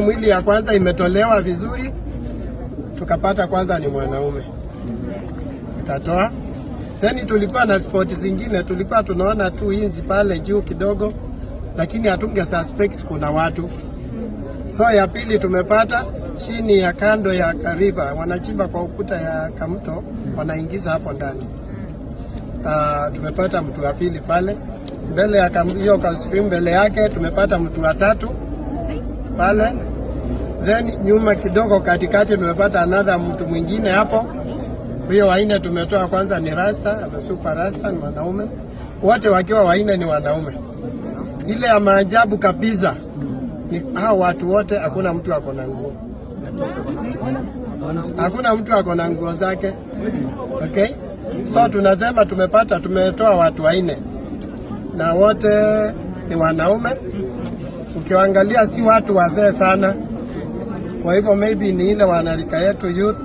Mwili ya kwanza imetolewa vizuri, tukapata kwanza ni mwanaume, tukatoa. Then tulikuwa na spoti zingine, tulikuwa tunaona tu inzi pale juu kidogo, lakini hatunge suspect kuna watu. So ya pili tumepata chini ya kando ya river, wanachimba kwa ukuta ya kamto, wanaingiza hapo ndani. Tumepata mtu wa pili pale mbele ya hiyo stream, mbele yake tumepata mtu wa tatu pale. Then nyuma kidogo katikati tumepata another mtu mwingine hapo. Huyo waine tumetoa kwanza ni Rasta, super Rasta, ni wanaume. Wote wakiwa waine ni wanaume. Ile ya maajabu kabisa ni hao watu wote hakuna mtu ako na nguo. Hakuna mtu ako na nguo zake. Okay? So tunasema tumetoa watu waine. Na wote ni wanaume. Ukiangalia si watu wazee sana. Kwa hivyo maybe ni ile wanarika yetu youth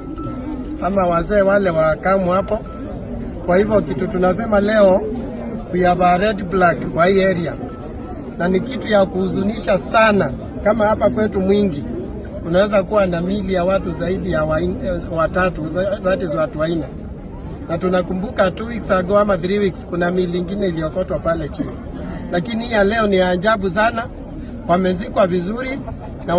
ama wazee wale wakamu hapo. Kwa hivyo kitu tunasema leo we have a red flag kwa hii area. Na ni kitu ya kuhuzunisha sana kama hapa kwetu Mwingi unaweza kuwa na mili ya watu zaidi ya watatu, that is watu waine. Na tunakumbuka 2 weeks ago ama 3 weeks kuna mili ingine iliyokotwa pale chini. Lakini hii ya leo ni ajabu sana, wamezikwa vizuri na